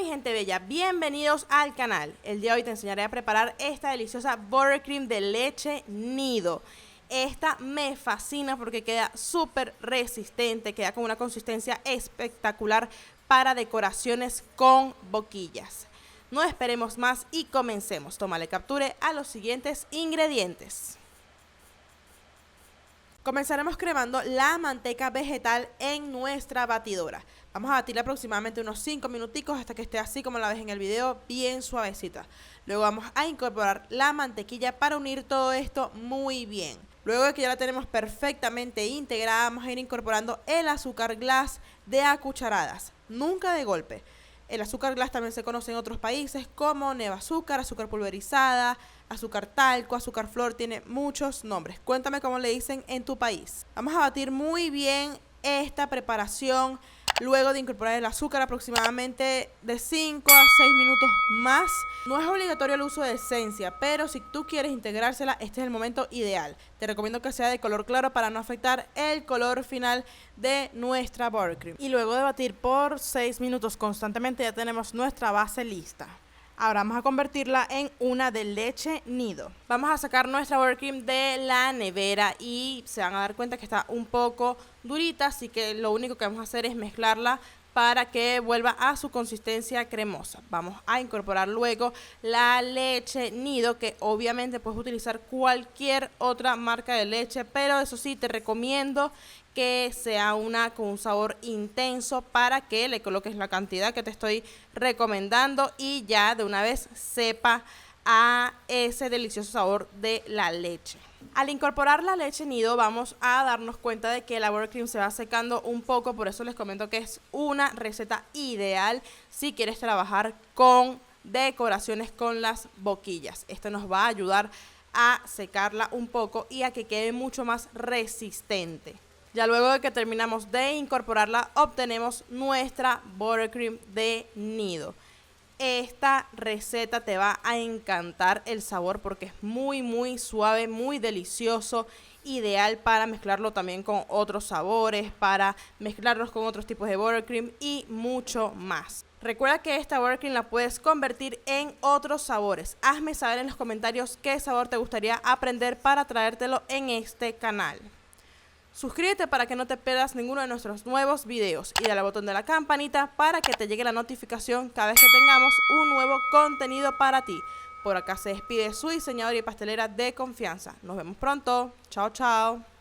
mi gente bella, bienvenidos al canal. El día de hoy te enseñaré a preparar esta deliciosa buttercream de leche nido. Esta me fascina porque queda súper resistente, queda con una consistencia espectacular para decoraciones con boquillas. No esperemos más y comencemos. Tómale capture a los siguientes ingredientes. Comenzaremos cremando la manteca vegetal en nuestra batidora. Vamos a batirla aproximadamente unos 5 minuticos hasta que esté así como la ves en el video, bien suavecita. Luego vamos a incorporar la mantequilla para unir todo esto muy bien. Luego de que ya la tenemos perfectamente integrada, vamos a ir incorporando el azúcar glass de a cucharadas, nunca de golpe. El azúcar glass también se conoce en otros países como nevazúcar, azúcar pulverizada, azúcar talco, azúcar flor, tiene muchos nombres. Cuéntame cómo le dicen en tu país. Vamos a batir muy bien esta preparación luego de incorporar el azúcar aproximadamente de 5 a 6 minutos más. No es obligatorio el uso de esencia, pero si tú quieres integrársela, este es el momento ideal. Te recomiendo que sea de color claro para no afectar el color final de nuestra buttercream. Y luego de batir por 6 minutos constantemente ya tenemos nuestra base lista. Ahora vamos a convertirla en una de leche nido. Vamos a sacar nuestra buttercream de la nevera y se van a dar cuenta que está un poco durita, así que lo único que vamos a hacer es mezclarla para que vuelva a su consistencia cremosa. Vamos a incorporar luego la leche nido, que obviamente puedes utilizar cualquier otra marca de leche, pero eso sí, te recomiendo que sea una con un sabor intenso para que le coloques la cantidad que te estoy recomendando y ya de una vez sepa a ese delicioso sabor de la leche. Al incorporar la leche nido vamos a darnos cuenta de que la buttercream se va secando un poco, por eso les comento que es una receta ideal si quieres trabajar con decoraciones con las boquillas. Esto nos va a ayudar a secarla un poco y a que quede mucho más resistente. Ya luego de que terminamos de incorporarla, obtenemos nuestra buttercream de nido. Esta receta te va a encantar el sabor porque es muy suave, muy delicioso, ideal para mezclarlo también con otros sabores, para mezclarlos con otros tipos de buttercream y mucho más. Recuerda que esta buttercream la puedes convertir en otros sabores. Hazme saber en los comentarios qué sabor te gustaría aprender para traértelo en este canal. Suscríbete para que no te pierdas ninguno de nuestros nuevos videos y dale al botón de la campanita para que te llegue la notificación cada vez que tengamos un nuevo contenido para ti. Por acá se despide su diseñadora y pastelera de confianza. Nos vemos pronto. Chao, chao.